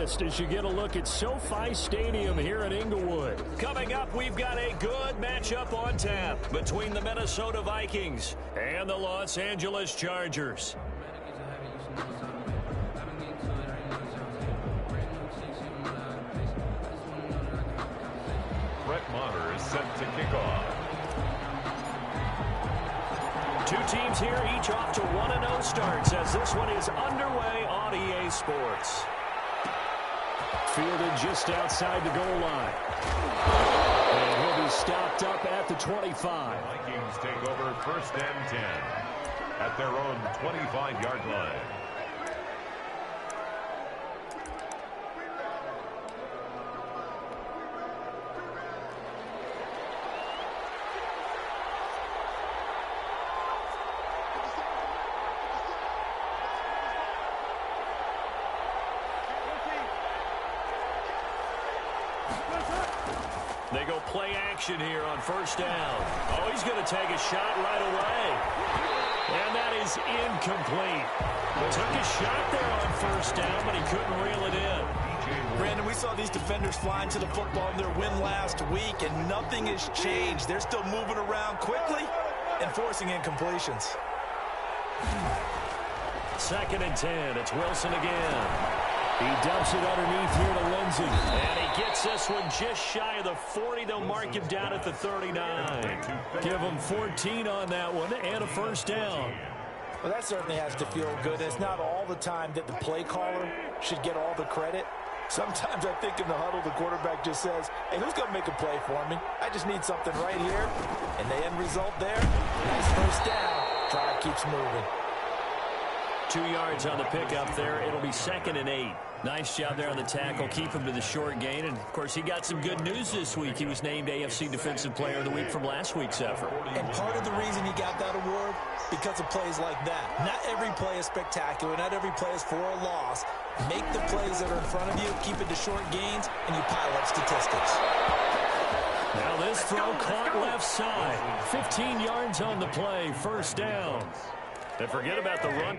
list as you get a look at SoFi Stadium here in Inglewood. Coming up, we've got a good matchup on tap between the Minnesota Vikings and the Los Angeles Chargers. Is set to kick off. Two teams here, each off to 1-0 starts as this one is underway on EA Sports. Fielded just outside the goal line. And he'll be stopped up at the 25. Vikings take over 1st and 10 at their own 25-yard line. They go play action here on 1st down. Oh, he's going to take a shot right away. And that is incomplete. Took a shot there on 1st down, but he couldn't reel it in. Brandon, we saw these defenders flying to the football in their win last week, and nothing has changed. They're still moving around quickly and forcing incompletions. 2nd and 10. It's Wilson again. He dumps it underneath here to Lindsey. And he gets this one just shy of the 40. They'll mark him down at the 39. Give him 14 on that one and a 1st down. Well, that certainly has to feel good. It's not all the time that the play caller should get all the credit. Sometimes I think in the huddle, the quarterback just says, hey, who's going to make a play for me? I just need something right here. And the end result there, nice 1st down. Drive keeps moving. 2 yards on the pickup there. It'll be 2nd and 8. Nice job there on the tackle. Keep him to the short gain. And, of course, he got some good news this week. He was named AFC Defensive Player of the Week from last week's effort. And part of the reason he got that award, because of plays like that. Not every play is spectacular. Not every play is for a loss. Make the plays that are in front of you, keep it to short gains, and you pile up statistics. Now this throw caught left side. 15 yards on the play. 1st down. And forget about the run.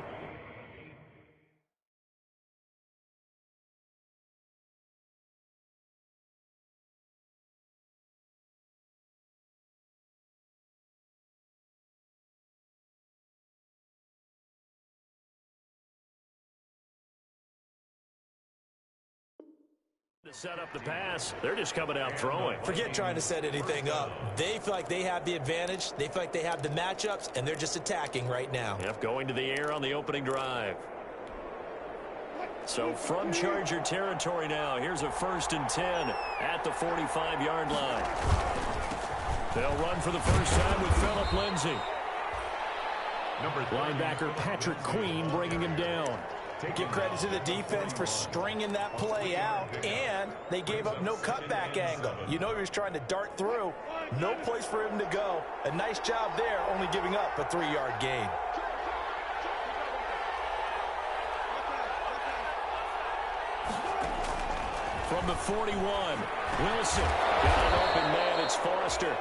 To set up the pass, they're just coming out throwing. Forget trying to set anything up. They feel like they have the advantage. They feel like they have the matchups, and they're just attacking right now. Yep, going to the air on the opening drive. So from Charger territory now, here's a 1st and 10 at the 45-yard line. They'll run for the first time with Phillip Lindsay. Linebacker Patrick Queen bringing him down. Give credit to the defense for stringing that play out, and they gave up no cutback angle. You know he was trying to dart through. No place for him to go. A nice job there, only giving up a 3-yard gain. From the 41, Wilson. Got an open man, it's Foster.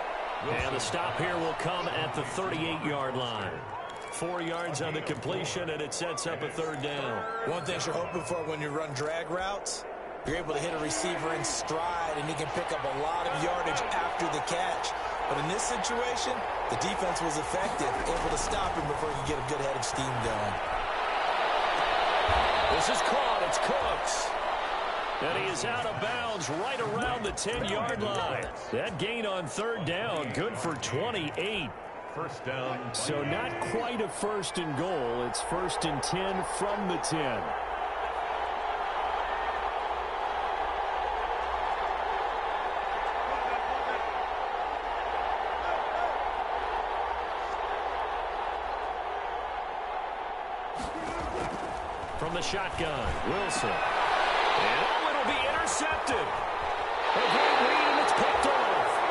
And the stop here will come at the 38-yard line. 4 yards on the completion, and it sets up a 3rd down. One thing you're hoping for when you run drag routes, you're able to hit a receiver in stride, and he can pick up a lot of yardage after the catch. But in this situation, the defense was effective, able to stop him before he could get a good head of steam going. This is caught. It's Cooks. And he is out of bounds right around the 10-yard line. That gain on 3rd down, good for 28. 1st down. So not quite a 1st and goal. It's 1st and 10 from the 10. From the shotgun, Wilson. And it'll be intercepted. A great read, and it's picked off.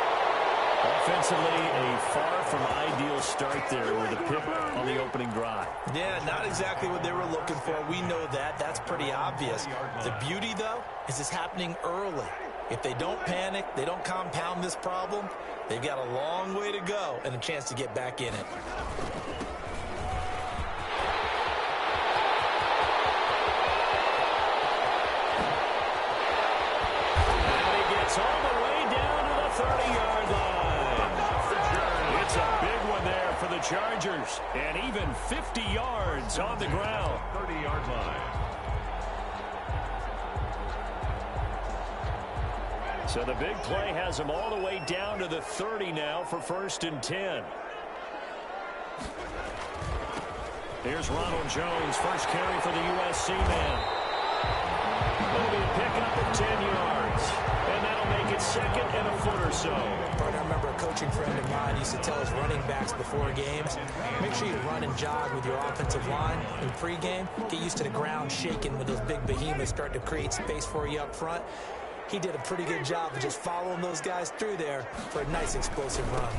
Offensively, a far from ideal start there with a pick on the opening drive. Yeah, not exactly what they were looking for. We know that. That's pretty obvious. The beauty, though, is it's happening early. If they don't panic, they don't compound this problem, they've got a long way to go and a chance to get back in it. Chargers. And even 50 yards on the ground. 30-yard line. So the big play has them all the way down to the 30 now for 1st and 10. Here's Ronald Jones, first carry for the USC man. It'll be a pickup at 10 yards. And that'll make it 2nd and a foot or so. I remember a coaching friend of mine used to tell his running backs before games, make sure you run and jog with your offensive line in pregame. Get used to the ground shaking when those big behemoths start to create space for you up front. He did a pretty good job of just following those guys through there for a nice explosive run.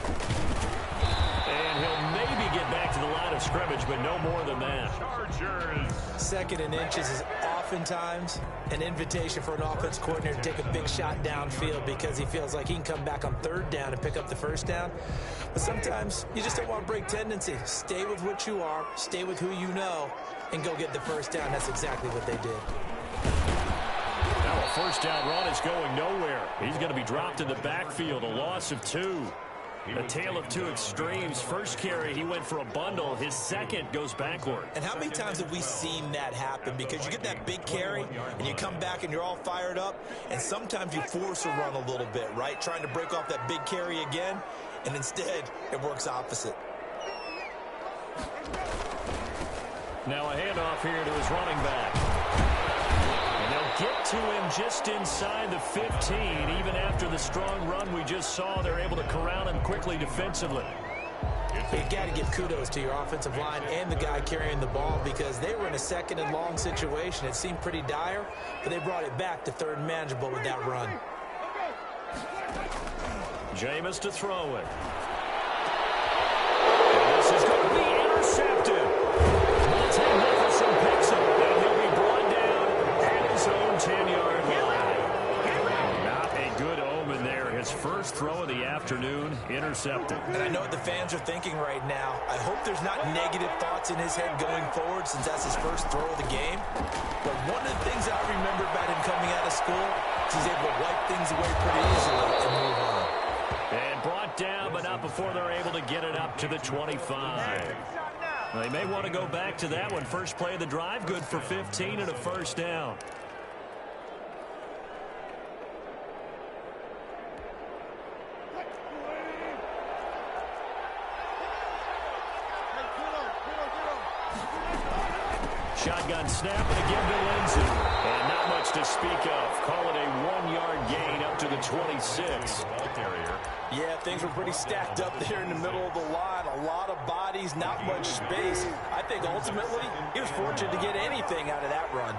And he'll maybe get back to the line of scrimmage, but no more than that. Chargers. 2nd and inches is oftentimes an invitation for an offense coordinator to take a big shot downfield because he feels like he can come back on 3rd down and pick up the 1st down. But sometimes you just don't want to break tendency. Stay with what you are, stay with who you know, and go get the 1st down. That's exactly what they did. Now a 1st down run is going nowhere. He's going to be dropped in the backfield, a loss of 2. A tale of two extremes. First carry, he went for a bundle. His second goes backward. And how many times have we seen that happen? Because you get that big carry, and you come back and you're all fired up, and sometimes you force a run a little bit, right? Trying to break off that big carry again, and instead it works opposite. Now a handoff here to his running back. Get to him just inside the 15. Even after the strong run we just saw, they're able to corral him quickly defensively. You got to give kudos to your offensive line and the guy carrying the ball because they were in a 2nd and long situation. It seemed pretty dire, but they brought it back to 3rd and manageable with that run. Jameis to throw it. And this is going to be intercepted. Montana Jefferson picks him, and he'll be brought down at his own 10-yard line. Not a good omen there. His first throw of the afternoon, intercepted. And I know what the fans are thinking right now. I hope there's not negative thoughts in his head going forward since that's his first throw of the game. But one of the things I remember about him coming out of school is he's able to wipe things away pretty easily and move on. And brought down, but not before they're able to get it up to the 25. They may want to go back to that one. First play of the drive, good for 15 and a 1st down. Shotgun snap, and again to Lindsey. And not much to speak of. Call it a 1-yard gain up to the 26. Ball carrier. Yeah, things were pretty stacked up there in the middle of the line. A lot of bodies, not much space. I think ultimately he was fortunate to get anything out of that run.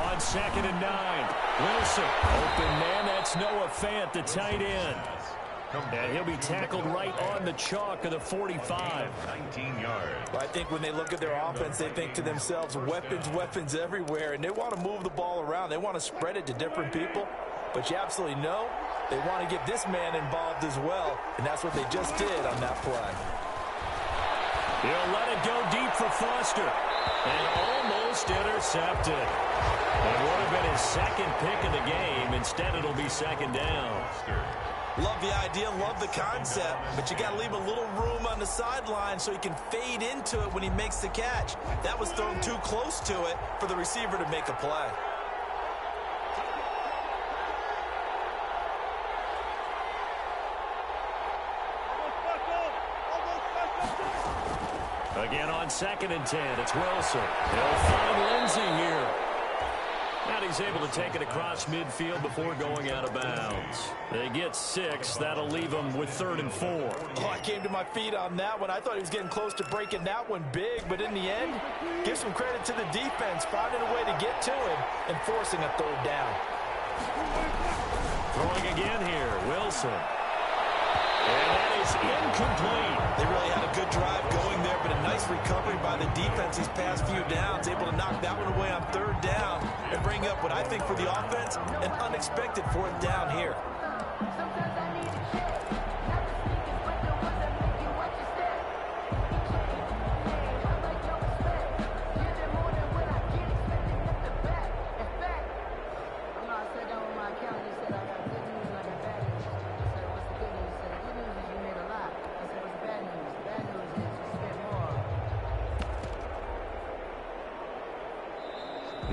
On 2nd and 9. Wilson, open man. That's Noah Fant, the tight end. And he'll be tackled right on the chalk of the 45. 19 yards. Well, I think when they look at their offense, they think to themselves, weapons everywhere, and they want to move the ball around. They want to spread it to different people, but you absolutely know they want to get this man involved as well, and that's what they just did on that play. He'll let it go deep for Foster, and almost intercepted. It would have been his second pick of the game. Instead, it'll be 2nd down. Love the idea, love the concept, but you got to leave a little room on the sideline so he can fade into it when he makes the catch. That was thrown too close to it for the receiver to make a play. Again on 2nd and 10, it's Wilson. They'll find Lindsey here. And he's able to take it across midfield before going out of bounds. They get 6. That'll leave them with 3rd and 4. Oh, I came to my feet on that one. I thought he was getting close to breaking that one big, but in the end, give some credit to the defense, finding a way to get to him and forcing a 3rd down. Throwing again here, Wilson. And that is incomplete. They really had a good drive going there, but a nice recovery by the defense these past few downs, able to knock that one away on 3rd down and bring up what I think for the offense, an unexpected 4th down here.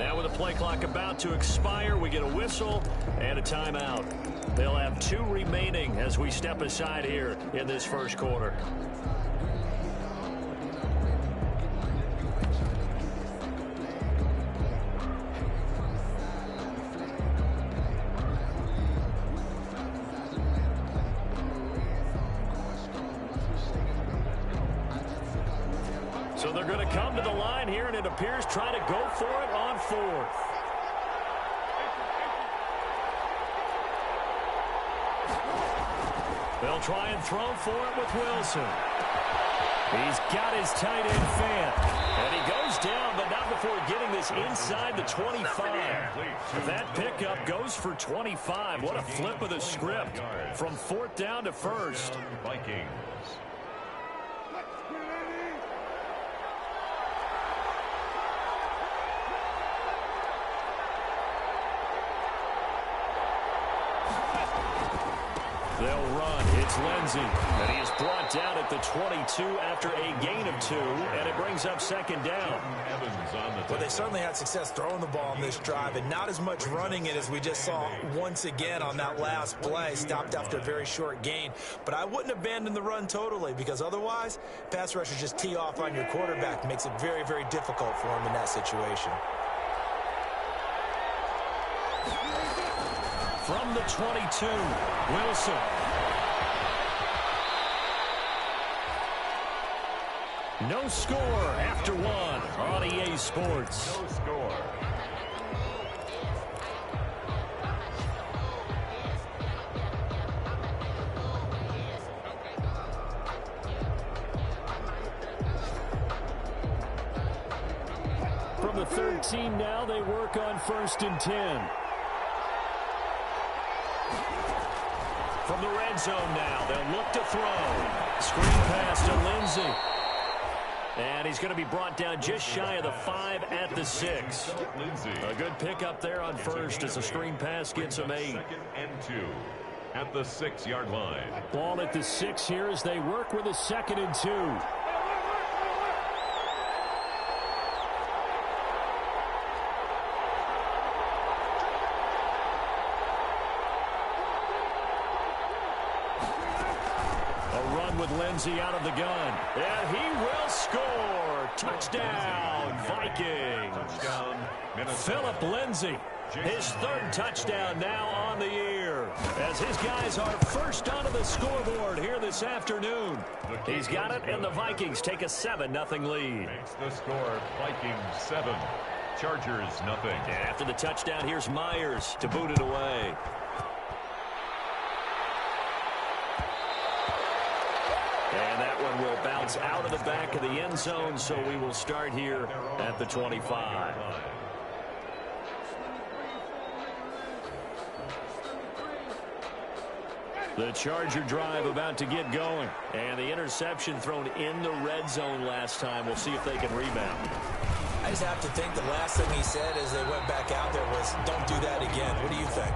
Now with the play clock about to expire, we get a whistle and a timeout. They'll have 2 remaining as we step aside here in this first quarter. So they're going to come to the line here, and it appears trying to go for it on 4th. They'll try and throw for it with Wilson. He's got his tight end fan. And he goes down, but not before getting this inside the 25. That pickup goes for 25. What a flip of the script from 4th down to 1st. Vikings. They'll run. It's Lindsey. And he is brought down at the 22 after a gain of 2. And it brings up 2nd down. Well, they certainly had success throwing the ball in this drive, and not as much running it as we just saw once again on that last play. Stopped after a very short gain. But I wouldn't abandon the run totally, because otherwise, pass rushers just tee off on your quarterback. Makes it very, very difficult for him in that situation. From the 22, Wilson. No score after 1 on EA Sports. No score. From the 13 now, they work on 1st and 10. From the red zone now, they'll look to throw. Screen pass to Lindsey. And he's going to be brought down just shy of the 5 at the 6. A good pickup there on 1st as the screen pass gets him 8. 2nd and 2 at the 6-yard line. Ball at the 6 here as they work with a 2nd and 2. With Lindsey out of the gun. And he will score. Touchdown, Vikings. Touchdown, Philip Lindsey. His 3rd touchdown now on the year. As his guys are first onto the scoreboard here this afternoon. He's got it, and the Vikings take a 7-0 lead. Makes the score Vikings 7, Chargers 0. After the touchdown, here's Myers to boot it away. And that one will bounce out of the back of the end zone, so we will start here at the 25. The Charger drive about to get going. And the interception thrown in the red zone last time. We'll see if they can rebound. I just have to think the last thing he said as they went back out there was, don't do that again. What do you think?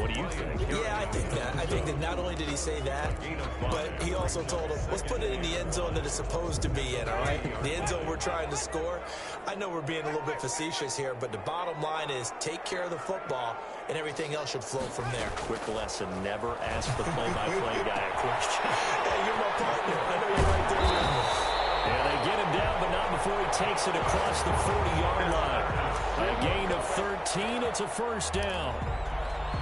What do you think? Yeah, I think that. I think that not only did he say that, but he also told him, let's put it in the end zone that it's supposed to be in, all right? The end zone we're trying to score. I know we're being a little bit facetious here, but the bottom line is take care of the football, and everything else should flow from there. Quick lesson, never ask the play-by-play guy a question. Hey, you're my partner. I know you're right there with me. And they get him down, but not before he takes it across the 40-yard line. A gain of 13. It's a 1st down.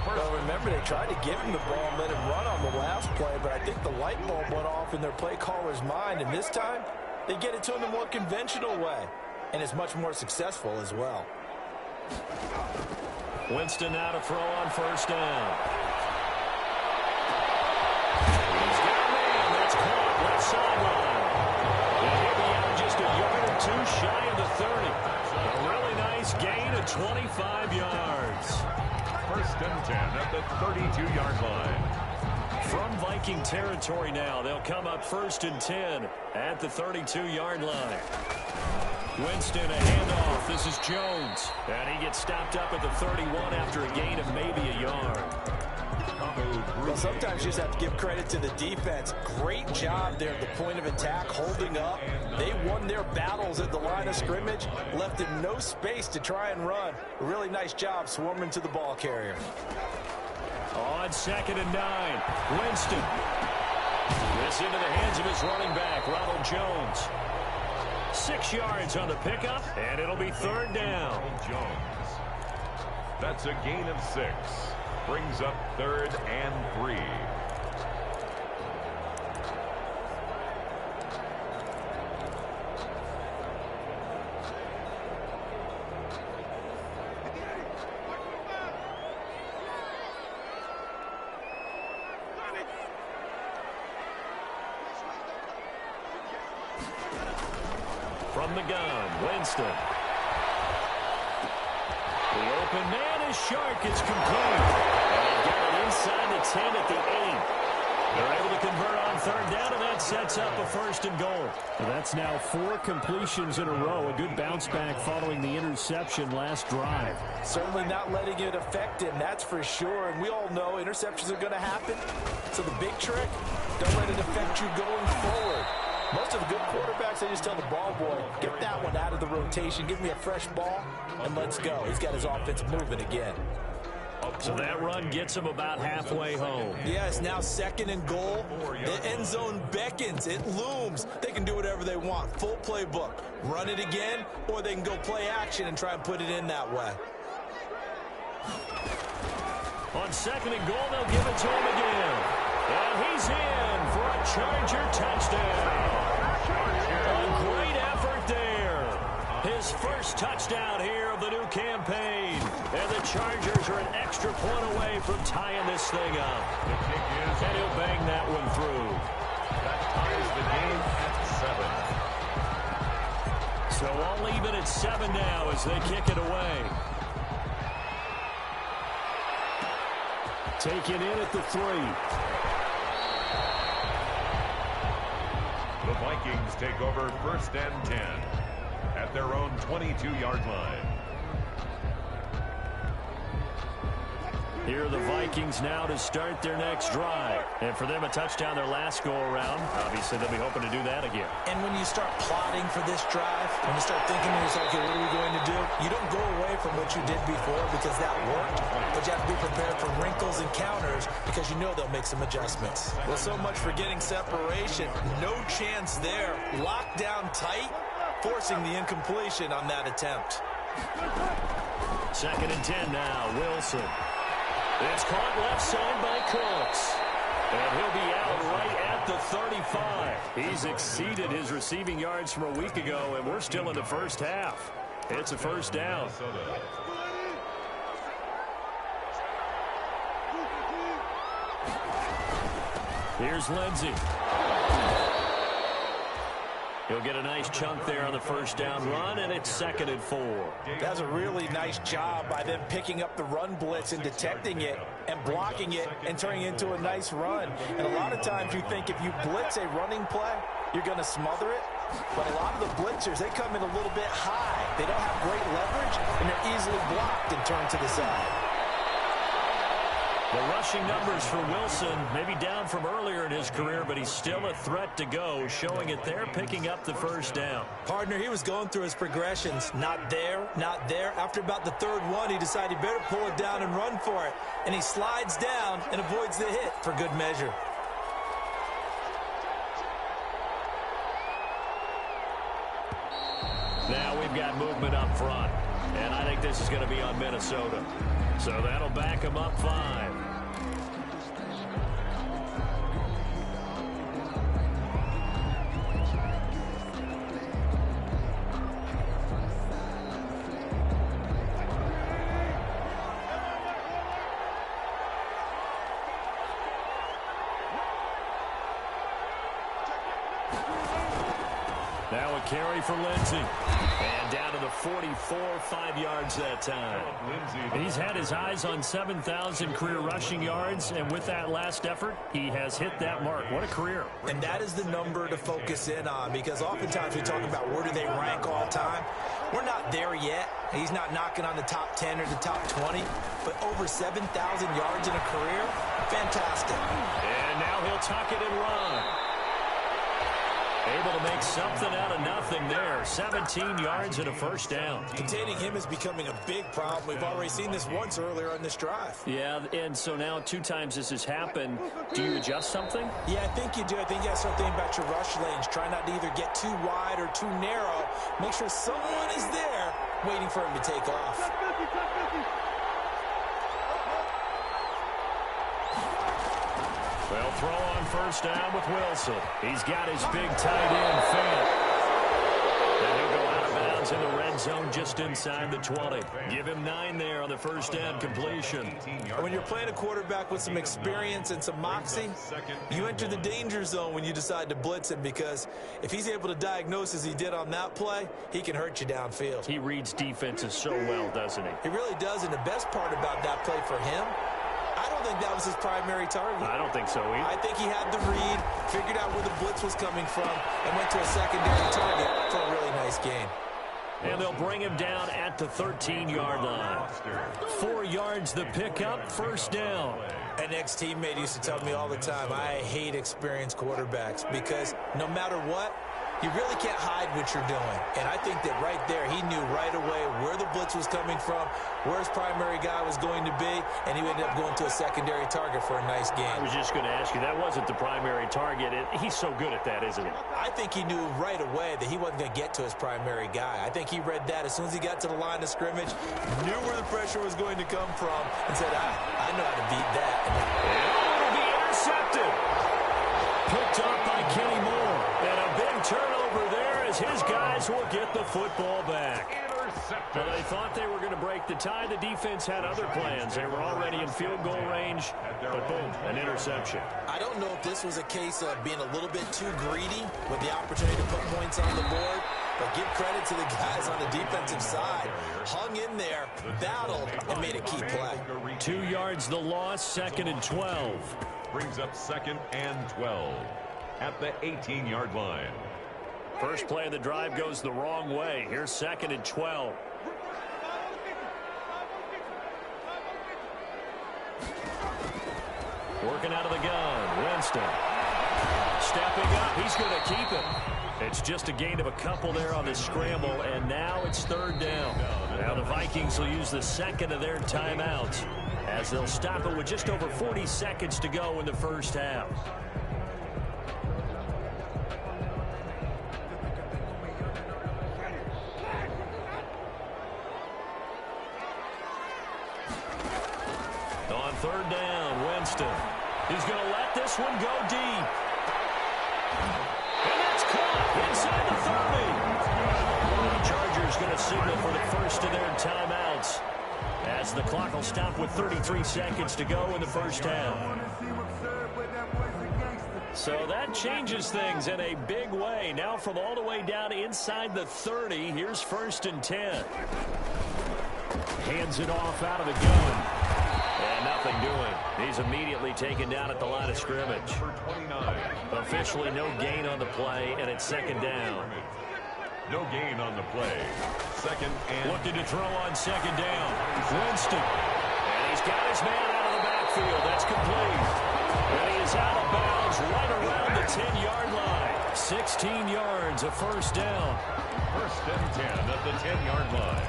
Well, remember, they tried to give him the ball and let him run on the last play, but I think the light bulb went off in their play caller's mind, and this time they get it to him the more conventional way, and it's much more successful as well. Winston now to throw on 1st down. He's got a man. That's caught left sideline. He'll be out just a yard or 2 shy of the 30. A really nice gain of 25 yards. 1st and 10 at the 32-yard line. From Viking territory now, they'll come up 1st and 10 at the 32-yard line. Winston, a handoff. This is Jones. And he gets stopped up at the 31 after a gain of maybe a yard. Well, sometimes you just have to give credit to the defense. Great job there at the point of attack, holding up. They won their battles at the line of scrimmage, left him no space to try and run. A really nice job swarming to the ball carrier. On 2nd and 9, Winston. This into the hands of his running back, Ronald Jones. 6 yards on the pickup, and it'll be 3rd down. Jones. That's a gain of 6. Brings up 3rd and 3. From the gun, Winston. The open man is Shark. It's complete. And they got it inside the 10 at the 8. They're able to convert on 3rd down, and that sets up a 1st and goal. Well, that's now 4 completions in a row. A good bounce back following the interception last drive. Certainly not letting it affect him, that's for sure. And we all know interceptions are going to happen. So the big trick, don't let it affect you going forward. Most of the good quarterbacks, they just tell the ball boy, get that one out of the rotation, give me a fresh ball, and let's go. He's got his offense moving again. So that run gets him about halfway home. Yeah, it's now 2nd and goal. The end zone beckons. It looms. They can do whatever they want. Full playbook. Run it again, or they can go play action and try and put it in that way. On 2nd and goal, they'll give it to him again. And he's in for a Charger touchdown. A great effort there. His first touchdown here of the new campaign. And the Chargers are an extra point away from tying this thing up. And he'll bang that one through. That ties the game at 7. So all even at 7 now as they kick it away. Taken in at the 3. The Vikings take over 1st and 10 at their own 22-yard line. Here are the Vikings now to start their next drive. And for them, a touchdown their last go-around. Obviously, they'll be hoping to do that again. And when you start plotting for this drive, when you start thinking to yourself, okay, what are we going to do? You don't go away from what you did before because that worked, but you have to be prepared for wrinkles and counters because you know they'll make some adjustments. Well, so much for getting separation. No chance there. Locked down tight, forcing the incompletion on that attempt. 2nd and 10 now, Wilson. It's caught left side by Cooks. And he'll be out right at the 35. He's exceeded his receiving yards from a week ago, and we're still in the first half. It's a 1st down. Here's Lindsey. He'll get a nice chunk there on the 1st down run, and it's 2nd and 4. That's a really nice job by them picking up the run blitz and detecting it and blocking it and turning it into a nice run. And a lot of times you think if you blitz a running play, you're going to smother it. But a lot of the blitzers, they come in a little bit high. They don't have great leverage, and they're easily blocked and turned to the side. The rushing numbers for Wilson, maybe down from earlier in his career, but he's still a threat to go, showing it there, picking up the 1st down. Partner, he was going through his progressions. Not there, not there. After about the 3rd one, he decided he better pull it down and run for it. And he slides down and avoids the hit for good measure. Now we've got movement up front, and I think this is going to be on Minnesota. So that'll back them up 5. Now a carry for Lindsey. And down to the of 44, 5 yards that time. He's had his eyes on 7,000 career rushing yards, and with that last effort, he has hit that mark. What a career. And that is the number to focus in on, because oftentimes we talk about where do they rank all time. We're not there yet. He's not knocking on the top 10 or the top 20, but over 7,000 yards in a career, fantastic. And now he'll tuck it and run. Able to make something out of nothing there. 17 yards and a first down. Containing him is becoming a big problem. We've already seen this once earlier on this drive. Yeah, and so now 2 times this has happened. Do you adjust something? Yeah, I think you do. I think you got to start thinking about your rush lanes. Try not to either get too wide or too narrow. Make sure someone is there waiting for him to take off. They'll throw on first down with Wilson. He's got his big tight end, Fant. And he'll go out of bounds in the red zone just inside the 20. Give him 9 there on the first down completion. When you're playing a quarterback with some experience and some moxie, you enter the danger zone when you decide to blitz him, because if he's able to diagnose as he did on that play, he can hurt you downfield. He reads defenses so well, doesn't he? He really does, and the best part about that play for him, I don't think that was his primary target. I don't think so either. I think he had the read, figured out where the blitz was coming from, and went to a secondary target for a really nice gain. And they'll bring him down at the 13-yard line. 4 yards the pickup, first down. An ex-teammate used to tell me all the time, I hate experienced quarterbacks, because no matter what, you really can't hide what you're doing. And I think that right there, he knew right away where the blitz was coming from, where his primary guy was going to be, and he ended up going to a secondary target for a nice gain. I was just going to ask you, that wasn't the primary target. He's so good at that, isn't he? I think he knew right away that he wasn't going to get to his primary guy. I think he read that as soon as he got to the line of scrimmage, knew where the pressure was going to come from, and said, I know how to beat that. And it'll be intercepted. Picked up by Kenny Moore. And a big turnover there as his guys will get the football back. Well, they thought they were going to break the tie. The defense had other plans. They were already in field goal range, but boom, an interception. I don't know if this was a case of being a little bit too greedy with the opportunity to put points on the board, but give credit to the guys on the defensive side. Hung in there, battled, and made a key play. 2 yards the loss, 2nd and 12. Brings up 2nd and 12 at the 18-yard line. First play of the drive goes the wrong way. Here's 2nd and 12. Working out of the gun, Winston. Stepping up, he's going to keep it. It's just a gain of a couple there on the scramble, and now it's 3rd down. Now the Vikings will use the second of their timeouts, as they'll stop it with just over 40 seconds to go in the first half. On 3rd down, Winston. He's going to let this one go deep. And that's caught inside the 30. The Chargers going to signal for the first of their timeouts, as the clock will stop with 33 seconds to go in the first half. So that changes things in a big way. Now from all the way down inside the 30, here's 1st and 10. Hands it off out of the gun. And nothing doing. He's immediately taken down at the line of scrimmage. Officially no gain on the play, and it's 2nd down. No gain on the play. 2nd and... Looking to throw on 2nd down. Winston. And he's got his man out of the backfield. That's complete. And he is out of bounds right around the 10-yard line. 16 yards, a first down. 1st and 10 at the 10-yard line.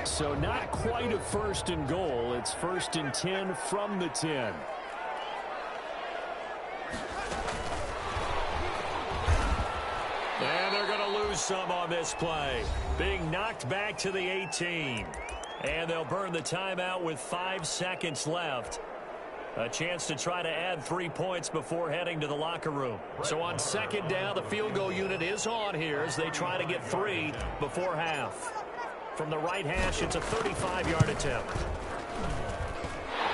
So not quite a 1st and goal. It's 1st and 10 from the 10. And they're going to lose some on this play. Being knocked back to the 18. And they'll burn the timeout with 5 seconds left. A chance to try to add 3 points before heading to the locker room. So on 2nd down, the field goal unit is on here as they try to get 3 before half. From the right hash, it's a 35-yard attempt.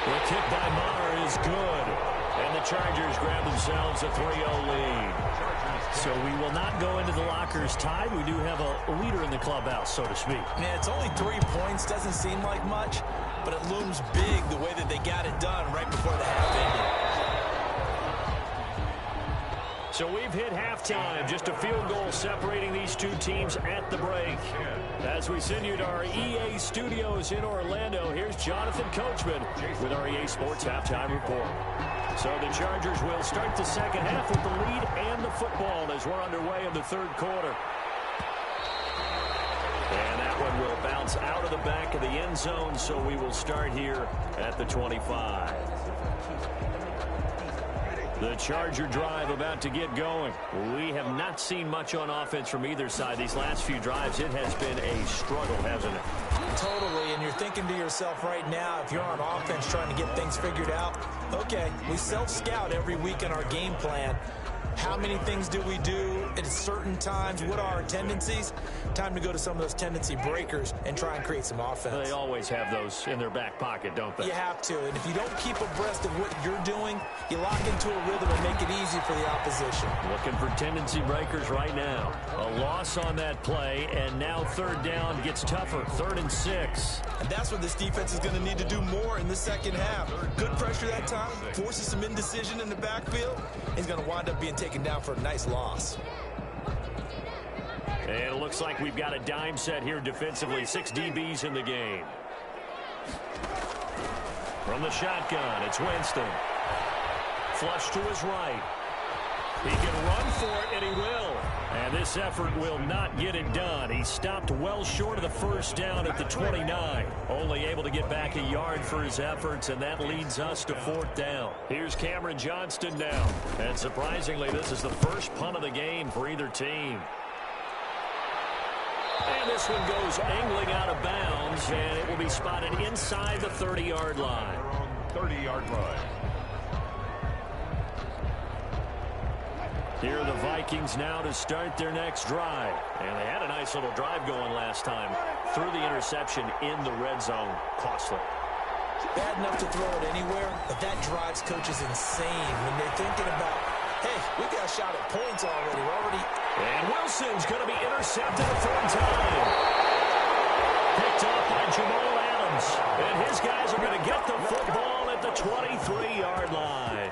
The kick by Maher is good. And the Chargers grab themselves a 3-0 lead. So we will not go into the lockers tied. We do have a leader in the clubhouse, so to speak. Yeah, it's only 3 points. Doesn't seem like much, but it looms big the way that they got it done right before the half ended. So we've hit halftime. Just a field goal separating these two teams at the break. As we send you to our EA studios in Orlando, here's Jonathan Coachman with our EA Sports Halftime Report. So the Chargers will start the second half with the lead and the football as we're underway in the third quarter. And that one will bounce out of the back of the end zone, so we will start here at the 25. The Charger drive about to get going. We have not seen much on offense from either side. These last few drives, it has been a struggle, hasn't it? Totally, and you're thinking to yourself right now, if you're on offense trying to get things figured out, okay, we self-scout every week in our game plan. How many things do we do at certain times? What are our tendencies? Time to go to some of those tendency breakers and try and create some offense. They always have those in their back pocket, don't they? You have to, and if you don't keep abreast of what you're doing, you lock into a rhythm and make it easy for the opposition. Looking for tendency breakers right now. A loss on that play, and now third down gets tougher. 3rd and 6. And that's what this defense is going to need to do more in the second half. Good pressure that time, forces some indecision in the backfield. He's going to wind up being taken down for a nice loss. And it looks like we've got a dime set here defensively. 6 DBs in the game. From the shotgun, it's Winston. Flush to his right. He can run for it, and he will. And this effort will not get it done. He stopped well short of the first down at the 29. Only able to get back a yard for his efforts, and that leads us to 4th down. Here's Cameron Johnston now. And surprisingly, this is the first punt of the game for either team. And this one goes angling out of bounds, and it will be spotted inside the 30-yard line. 30-yard line. Here are the Vikings now to start their next drive. And they had a nice little drive going last time. Threw the interception in the red zone. Costly. Bad enough to throw it anywhere, but that drives coaches insane when they're thinking about, hey, we got a shot at points already. And Wilson's going to be intercepted a 3rd time. Picked off by Jamal Adams. And his guys are going to get the football at the 23-yard line.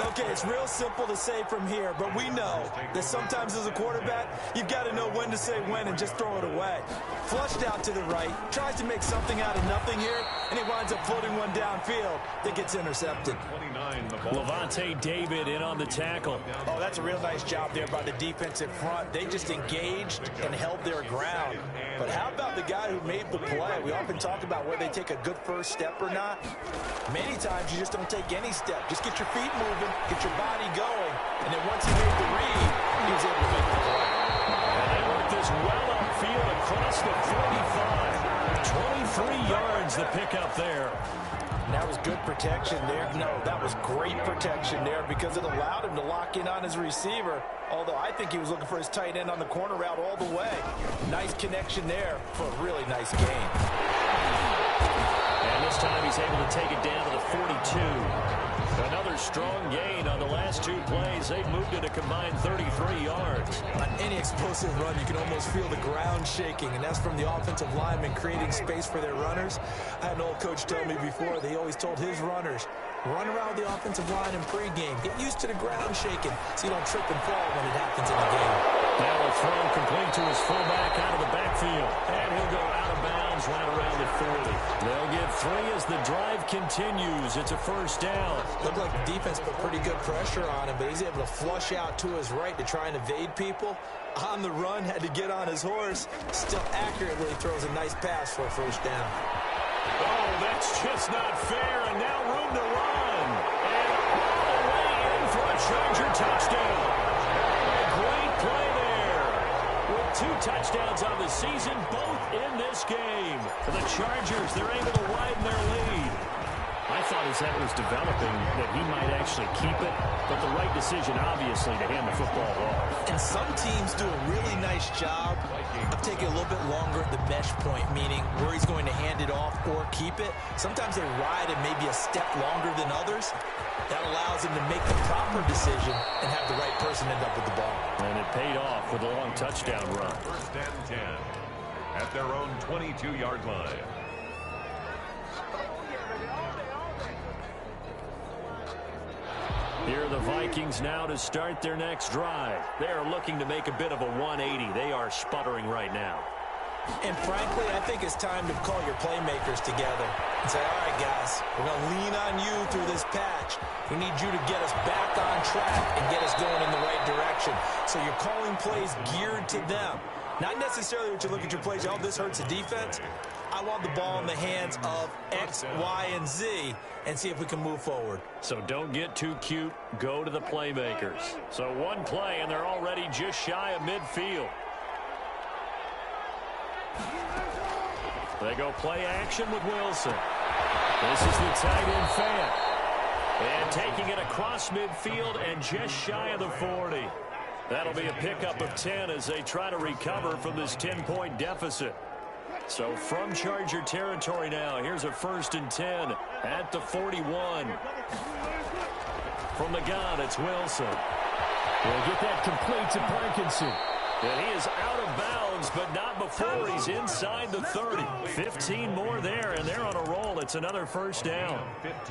Okay, it's real simple to say from here, but we know that sometimes as a quarterback, you've got to know when to say when and just throw it away. Flushed out to the right, tries to make something out of nothing here, and he winds up floating one downfield that gets intercepted. Levante David in on the tackle. Oh, that's a real nice job there by the defensive front. They just engaged and held their ground. But how about the guy who made the play? We often talk about whether they take a good first step or not. Many times you just don't take any step. Just get your feet moving, get your body going, and then once he made the read, he was able to make the play. And they work this well upfield across the 45. 23 yards the pickup there. And that was good protection there. No, that was great protection there because it allowed him to lock in on his receiver, although I think he was looking for his tight end on the corner route all the way. Nice connection there for a really nice gain. And this time he's able to take it down to the 42. Another strong gain on the last 2 plays. They've moved it a combined 33 yards. On any explosive run, you can almost feel the ground shaking, and that's from the offensive linemen creating space for their runners. I had an old coach tell me before that he always told his runners, run around the offensive line in pregame. Get used to the ground shaking so you don't trip and fall when it happens in the game. Now a throw complete to his fullback out of the backfield. And he'll go out of bounds right around the 40. They'll get 3 as the drive continues. It's a 1st down. Looked like the defense put pretty good pressure on him, but he's able to flush out to his right to try and evade people. On the run, had to get on his horse. Still accurately throws a nice pass for a 1st down. Oh, that's just not fair. And now room to run. And all the way in for a Charger touchdown. A great play there. With 2 touchdowns on the season, both in this game. For the Chargers, they're able to widen their lead. I thought as that was developing that he might actually keep it, but the right decision, obviously, to hand the football off. And some teams do a really nice job of taking a little bit longer at the mesh point, meaning where he's going to hand it off or keep it. Sometimes they ride it maybe a step longer than others. That allows him to make the proper decision and have the right person end up with the ball. And it paid off with a long touchdown run. First and 10 at their own 22-yard line. Here are the Vikings now to start their next drive. They are looking to make a bit of a 180. They are sputtering right now. And frankly, I think it's time to call your playmakers together and say, all right, guys, we're going to lean on you through this patch. We need you to get us back on track and get us going in the right direction. So you're calling plays geared to them. Not necessarily what you look at your plays, oh, this hurts the defense. I want the ball in the hands of X, Y, and Z and see if we can move forward. So don't get too cute. Go to the playmakers. So one play, and they're already just shy of midfield. They go play action with Wilson. This is the tight end fan. And taking it across midfield and just shy of the 40. That'll be a pickup of 10 as they try to recover from this 10-point deficit. So from Charger territory now, here's a 1st and 10 at the 41. From the gun, it's Wilson. We'll get that complete to Parkinson. And he is out of bounds, but not before he's inside the 30. 15 more there, and they're on a roll. It's another 1st down.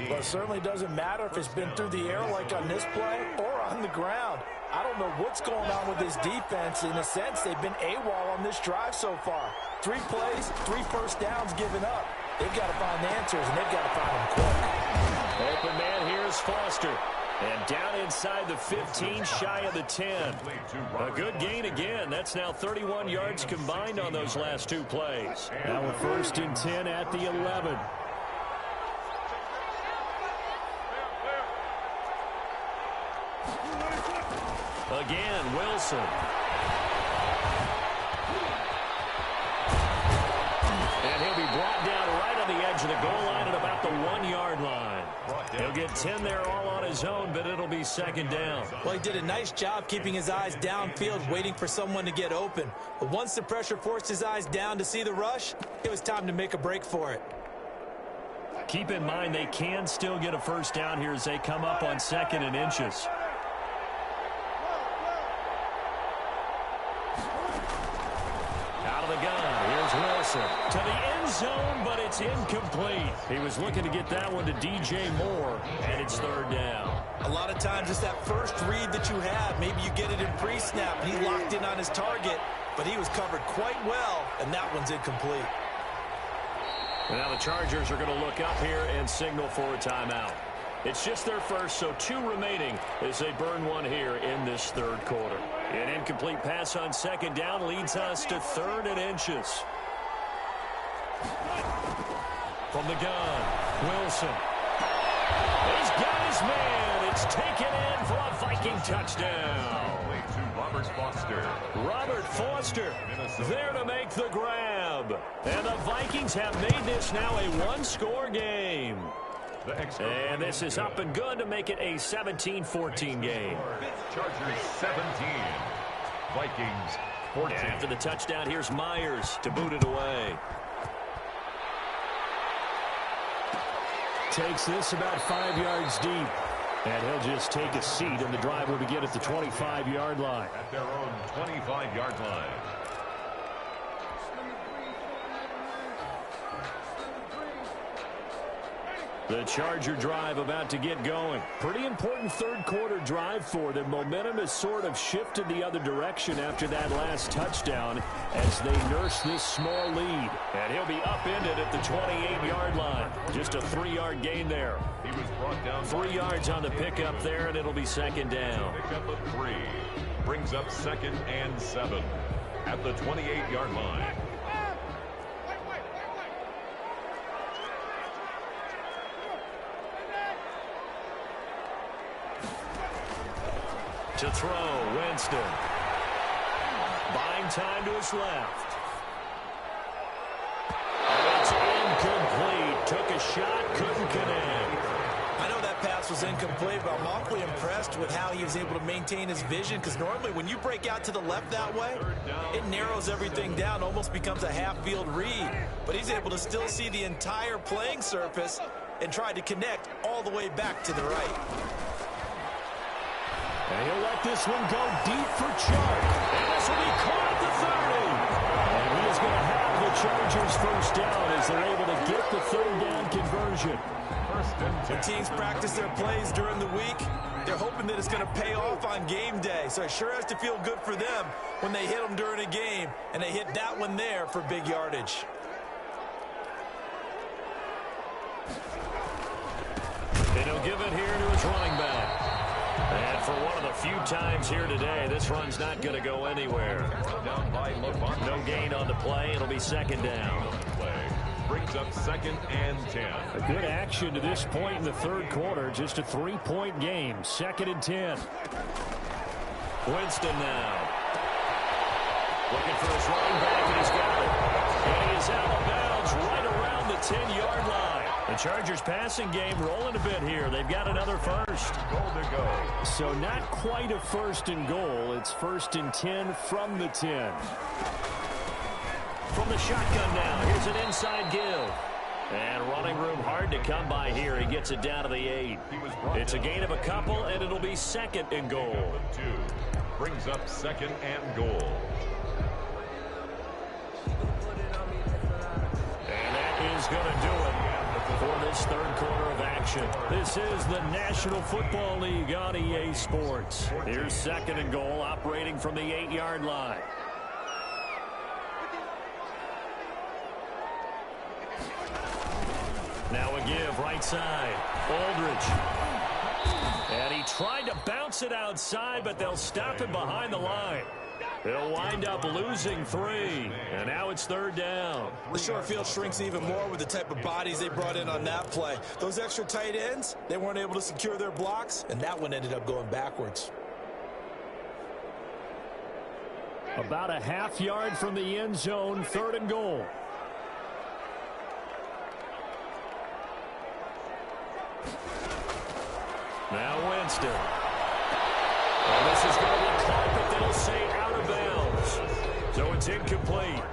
Well, it certainly doesn't matter if it's been through the air like on this play or on the ground. I don't know what's going on with this defense. In a sense, they've been AWOL on this drive so far. 3 plays, 3 first downs given up. They've got to find answers, and they've got to find them quick. Open man, here's Foster. And down inside the 15, shy of the 10. A good gain again. That's now 31 yards combined on those last 2 plays. Now a 1st and 10 at the 11. Again, Wilson. And he'll be brought down right on the edge of the goal line at about the 1-yard line. He'll get 10 there all on his own, but it'll be 2nd down. Well, he did a nice job keeping his eyes downfield, waiting for someone to get open. But once the pressure forced his eyes down to see the rush, it was time to make a break for it. Keep in mind they can still get a 1st down here as they come up on 2nd and inches. Out of the gun, here's Wilson to the end zone, but it's incomplete. He was looking to get that one to DJ Moore, and it's 3rd down. A lot of times it's that first read that you have. Maybe you get it in pre-snap, and he locked in on his target, but he was covered quite well, and that one's incomplete. And now the Chargers are going to look up here and signal for a timeout. It's just their first, so 2 remaining as they burn one here in this 3rd quarter. An incomplete pass on 2nd down leads us to 3rd and inches. From the gun, Wilson. He's got his man. It's taken in for a Viking touchdown. Robert Foster. Robert Foster there to make the grab. And the Vikings have made this now a 1-score game. And this is up and good to make it a 17-14 game. Chargers 17. Vikings 14. After the touchdown, here's Myers to boot it away. Takes this about 5 yards deep. And he'll just take a seat, and the drive will begin at the 25-yard line. At their own 25-yard line. The Charger drive about to get going. Pretty important 3rd quarter drive for them. Momentum has sort of shifted the other direction after that last touchdown as they nurse this small lead. And he'll be upended at the 28-yard line. Just a 3-yard gain there. He was brought down 3 yards on the pickup there, and it'll be 2nd down. Pickup of 3. Brings up 2nd and 7 at the 28-yard line. To throw, Winston. Buying time to his left. And it's incomplete. Took a shot, couldn't connect. pass was incomplete, but I'm awfully impressed with how he was able to maintain his vision, because normally when you break out to the left that way, it narrows everything down, almost becomes a half-field read. But he's able to still see the entire playing surface and try to connect all the way back to the right. And he'll let this one go deep for Chark. And this will be caught at the 30. And he is going to have the Chargers first down as they're able to get the third down conversion. When teams practice their plays during the week, they're hoping that it's going to pay off on game day. So it sure has to feel good for them when they hit them during a game, and they hit that one there for big yardage. And he'll give it here to his running back. And for one of the few times here today, this run's not going to go anywhere. No gain on the play. It'll be second down. Brings up 2nd and 10. A good action to this point in the third quarter. Just a 3-point game. 2nd and 10. Winston now. Looking for his running back, and he's got it. And he is out of bounds right around the 10-yard line. The Chargers passing game rolling a bit here. They've got another first. Goal to go. So not quite a 1st and goal. It's 1st and 10 from the 10. From the shotgun now, here's an inside give. And running room hard to come by here. He gets it down to the 8. It's a gain of a couple, and it'll be 2nd and goal. 2. Brings up 2nd and goal. And that is going to do it for this third quarter of action. This is the National Football League on EA Sports. Here's 2nd and goal, operating from the 8-yard line. Now a give, right side. Aldridge. And he tried to bounce it outside, but they'll stop him behind the line. They'll wind up losing 3. And now it's 3rd down. The short field shrinks even more with the type of bodies they brought in on that play. Those extra tight ends, they weren't able to secure their blocks, and that one ended up going backwards. About a half yard from the end zone, 3rd and goal. Now Winston. And this is going to be caught, but they'll say out of bounds. So it's incomplete.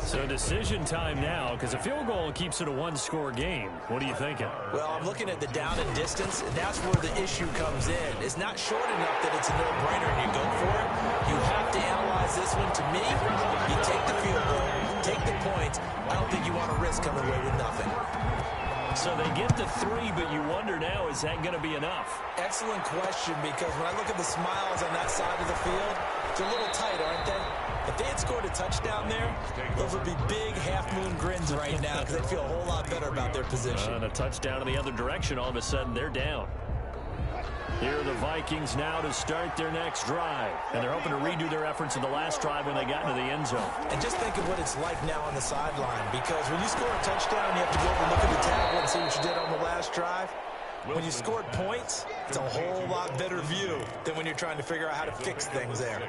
So decision time now, because a field goal keeps it a one-score game. What are you thinking? Well, I'm looking at the down and distance, and that's where the issue comes in. It's not short enough that it's a no-brainer and you go for it. You have to analyze this one. To me, you take the field goal, take the points. I don't think you want to risk coming away with nothing. So they get the 3, but you wonder now, is that going to be enough? Excellent question, because when I look at the smiles on that side of the field, they're a little tight, aren't they? If they had scored a touchdown there, those would be big half-moon grins right now, because they'd feel a whole lot better about their position. And a touchdown in the other direction, all of a sudden they're down. Here are the Vikings now to start their next drive. And they're hoping to redo their efforts in the last drive when they got into the end zone. And just think of what it's like now on the sideline, because when you score a touchdown, you have to go over and look at the tackle and see what you did on the last drive. When you scored points, it's a whole lot better view than when you're trying to figure out how to fix things there.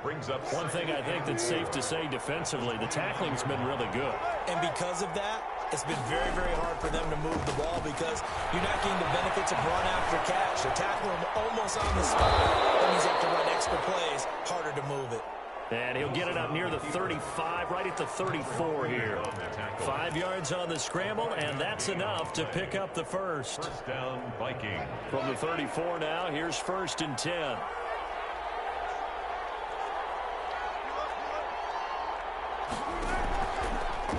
One thing I think that's safe to say defensively, the tackling's been really good. And because of that, it's been very, very hard for them to move the ball, because you're not getting the benefits of run after catch. They're tackling them almost on the spot. That means you have to run extra plays, harder to move it. And he'll get it up near the 35, right at the 34 here. 5 yards on the scramble, and that's enough to pick up the first. First down, Viking. From the 34 now, here's 1st and 10.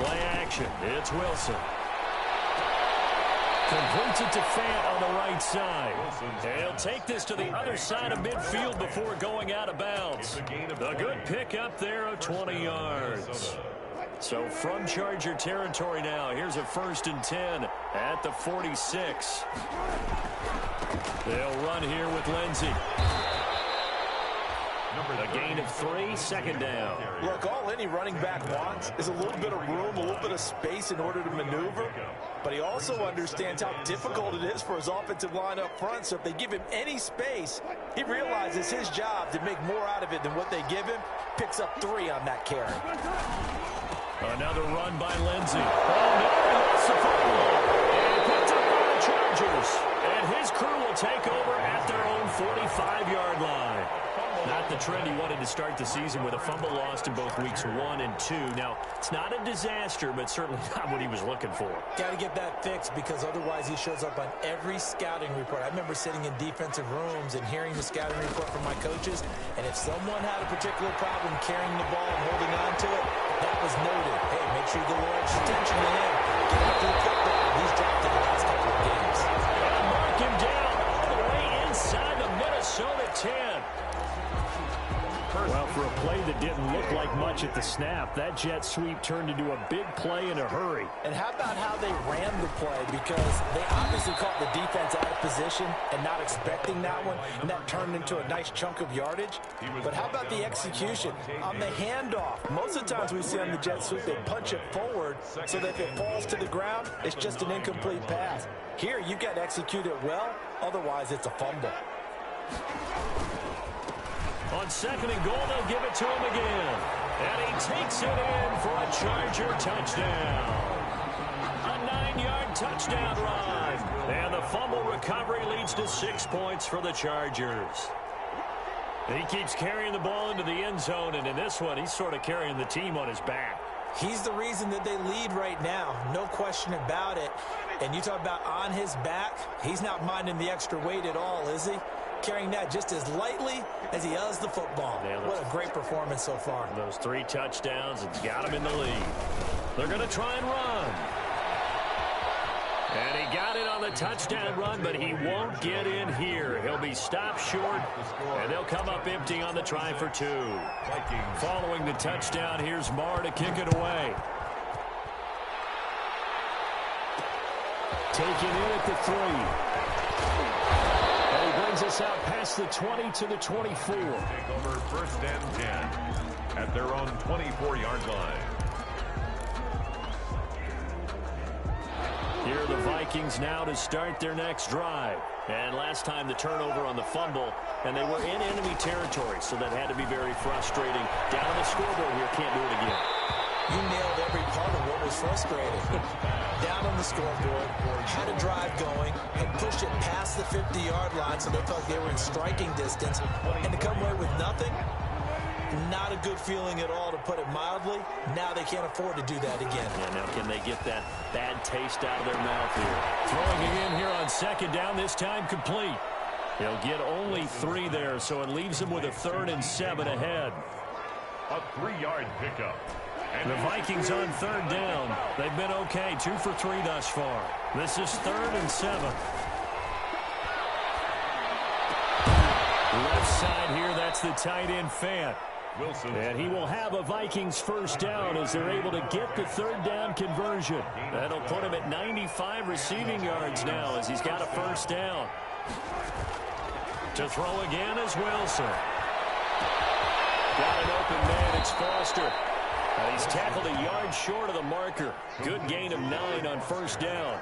Play action. It's Wilson. Completes it to Fant on the right side. And he'll take this to the other side of midfield before going out of bounds. A good pickup there of 20 yards. So from Charger territory now, here's a 1st and 10 at the 46. They'll run here with Lindsey. A gain of 3, 2nd down. Look, all any running back wants is a little bit of room, a little bit of space in order to maneuver. But he also understands how difficult it is for his offensive line up front. So if they give him any space, he realizes his job to make more out of it than what they give him. Picks up 3 on that carry. Another run by Lindsey. Oh, no, he lost the football. And picked up by the Chargers. And take over at their own 45-yard line. Not the trend he wanted to start the season with a fumble lost in both weeks 1 and 2. Now, it's not a disaster, but certainly not what he was looking for. Got to get that fixed because otherwise he shows up on every scouting report. I remember sitting in defensive rooms and hearing the scouting report from my coaches, and if someone had a particular problem carrying the ball and holding on to it, that was noted. Hey, make sure you get a little extra attention to him. Get after the football. He's dropped in the last couple of games. And mark him down all the way inside the Minnesota 10. Well, for a play that didn't look like much at the snap, that jet sweep turned into a big play in a hurry. And how about how they ran the play? Because they obviously caught the defense out of position and not expecting that one, and that turned into a nice chunk of yardage. But how about the execution? On the handoff, most of the times we see on the jet sweep, they punch it forward so that if it falls to the ground, it's just an incomplete pass. Here, you've got to execute it well, otherwise it's a fumble. On 2nd and goal, they'll give it to him again. And he takes it in for a Charger touchdown. A 9-yard touchdown run. And the fumble recovery leads to 6 points for the Chargers. And he keeps carrying the ball into the end zone, and in this one, he's sort of carrying the team on his back. He's the reason that they lead right now, no question about it. And you talk about on his back, he's not minding the extra weight at all, is he? Carrying that just as lightly as he does the football. What a great performance so far. Those 3 touchdowns, it's got him in the lead. They're going to try and run. And he got it on the touchdown run, but he won't get in here. He'll be stopped short, and they'll come up empty on the try for 2. Following the touchdown, here's Marr to kick it away. Taken in at the 3. And he brings us out past the 20 to the 24. Take over 1st and 10 at their own 24-yard line. Here are the Vikings now to start their next drive. And last time the turnover on the fumble, and they were in enemy territory, so that had to be very frustrating. Down on the scoreboard here, can't do it again. You nailed every part of what was frustrating. Down on the scoreboard, had a drive going, had pushed it past the 50-yard line, so they felt they were in striking distance, and to come away with nothing, not a good feeling at all, to put it mildly. Now they can't afford to do that again. Yeah, now can they get that bad taste out of their mouth here? Throwing it in here on 2nd down, this time complete. He'll get only 3 there, so it leaves him with a 3rd and 7 ahead. A 3-yard pickup. And the Vikings on 3rd down. They've been okay, 2 for 3 thus far. This is 3rd and 7. Left side here, that's the tight end Fant. Wilson. And he will have a Vikings 1st down as they're able to get the 3rd down conversion. That'll put him at 95 receiving yards now as he's got a 1st down. To throw again is Wilson. Got an open man, it's Foster. He's tackled a yard short of the marker. Good gain of 9 on 1st down.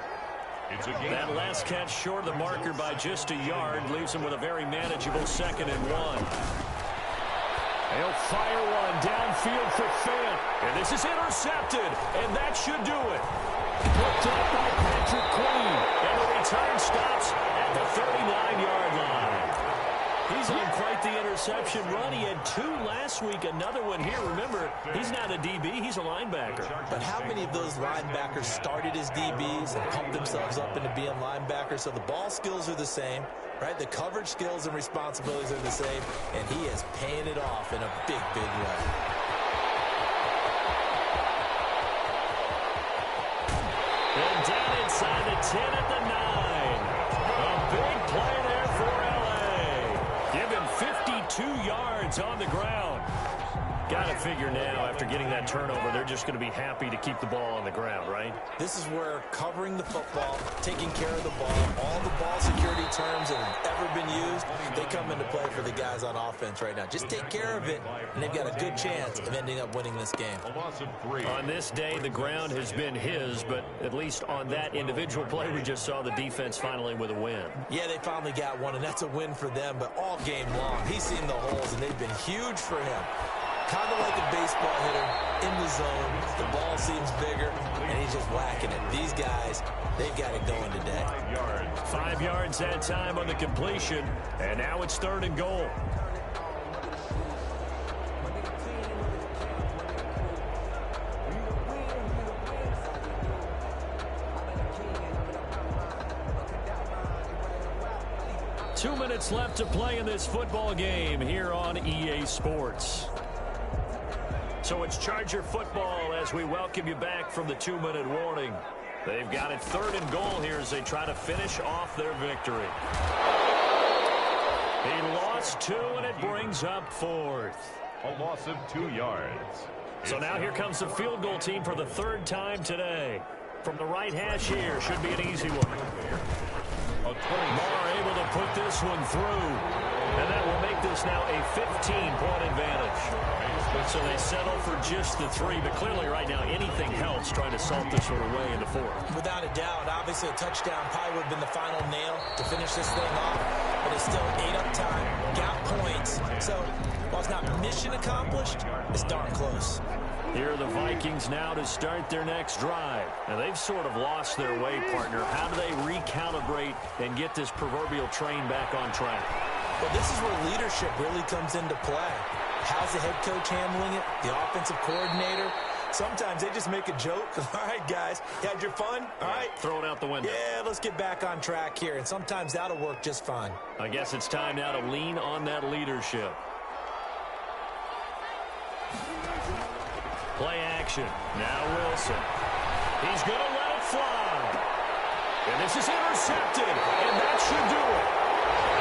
That last catch short of the marker by just a yard leaves him with a very manageable 2nd and 1. He'll fire one downfield for Fant. And this is intercepted, and that should do it. Picked up by Patrick Queen. And the return stops at the 39-yard line. He's on quite the interception run. He had 2 last week, another one here. Remember, he's not a DB, he's a linebacker. But how many of those linebackers started as DBs and pumped themselves up into being linebackers? So the ball skills are the same, right? The coverage skills and responsibilities are the same, and he is paying it off in a big, big way. And down inside the 10 at the 9. A big play there for LA. Give him 52 yards on the ground. Got to figure now, after getting that turnover, they're just going to be happy to keep the ball on the ground, right? This is where covering the football, taking care of the ball, all the ball security terms that have ever been used, they come into play for the guys on offense right now. Just take care of it, and they've got a good chance of ending up winning this game. On this day, the ground has been his, but at least on that individual play, we just saw the defense finally with a win. Yeah, they finally got one, and that's a win for them, but all game long, he's seen the holes, and they've been huge for him. Kind of like a baseball hitter in the zone. The ball seems bigger, and he's just whacking it. These guys, they've got it going today. 5 5 yards that time on the completion, and now it's 3rd and goal. Two minutes left to play in this football game here on EA Sports. So it's Charger football as we welcome you back from the 2-minute warning. They've got it 3rd and goal here as they try to finish off their victory. He lost 2, and it brings up 4th. A loss of 2 yards. So now here comes the field goal team for the 3rd time today. From the right hash here, should be an easy one. Marr able to put this one through. And that will make this now a 15-point advantage. So they settle for just the 3, but clearly right now anything helps trying to salt this one away in the 4th. Without a doubt, obviously a touchdown probably would have been the final nail to finish this thing off, but it's still 8 up time, got points. So while it's not mission accomplished, it's darn close. Here are the Vikings now to start their next drive. Now they've sort of lost their way, partner. How do they recalibrate and get this proverbial train back on track? Well, this is where leadership really comes into play. How's the head coach handling it? The offensive coordinator? Sometimes they just make a joke. All right, guys, you had your fun? All right. Throw it out the window. Yeah, let's get back on track here. And sometimes that'll work just fine. I guess it's time now to lean on that leadership. Play action. Now Wilson. He's going to let it fly. And this is intercepted. And that should do it.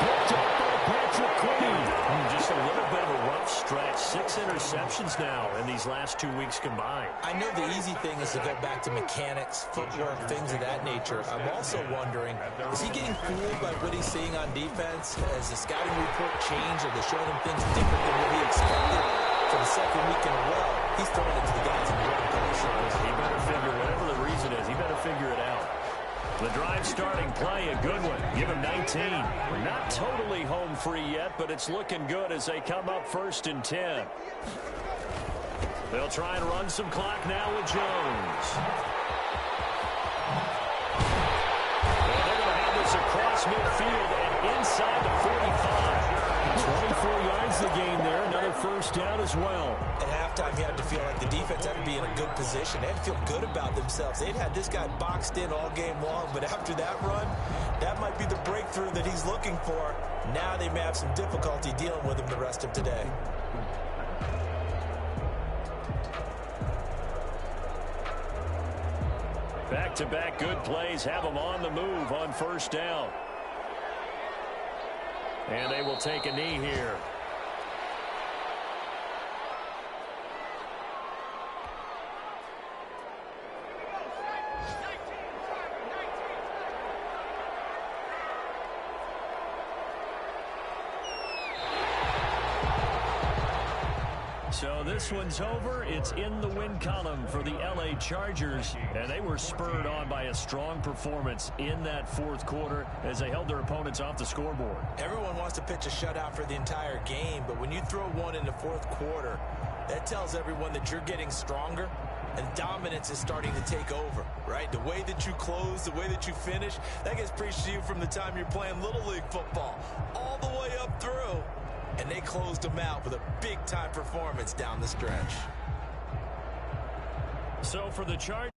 Picked up by Patrick Queen. Just a little bit of a rough stretch. 6 interceptions now in these last 2 weeks combined. I know the easy thing is to go back to mechanics, footwork, things of that nature. I'm also wondering, is he getting fooled by what he's seeing on defense? Has the scouting report changed? Are they showing him things different than what he expected? For the 2nd week in a row, he's throwing it to the guys in the run position. He better figure, whatever the reason is, he better figure it out. The drive starting play, a good one. Give him 19. We're not totally home free yet, but it's looking good as they come up 1st and 10. They'll try and run some clock now with Jones. And they're going to have this across midfield and inside the 45. 24 yards the gain there. Another 1st down as well. At halftime, you had to feel like the defense had to be in a good position. They had to feel good about themselves. They'd had this guy boxed in all game long, but after that run, that might be the breakthrough that he's looking for. Now they may have some difficulty dealing with him the rest of today. Back-to-back good plays have them on the move on 1st down. And they will take a knee here. So this one's over. It's in the win column for the LA Chargers, and they were spurred on by a strong performance in that 4th quarter as they held their opponents off the scoreboard. Everyone wants to pitch a shutout for the entire game, but when you throw one in the 4th quarter, that tells everyone that you're getting stronger and dominance is starting to take over, right? The way that you close, the way that you finish, that gets preached to you from the time you're playing Little League football all the way up through. And they closed them out with a big-time performance down the stretch. So for the Chargers,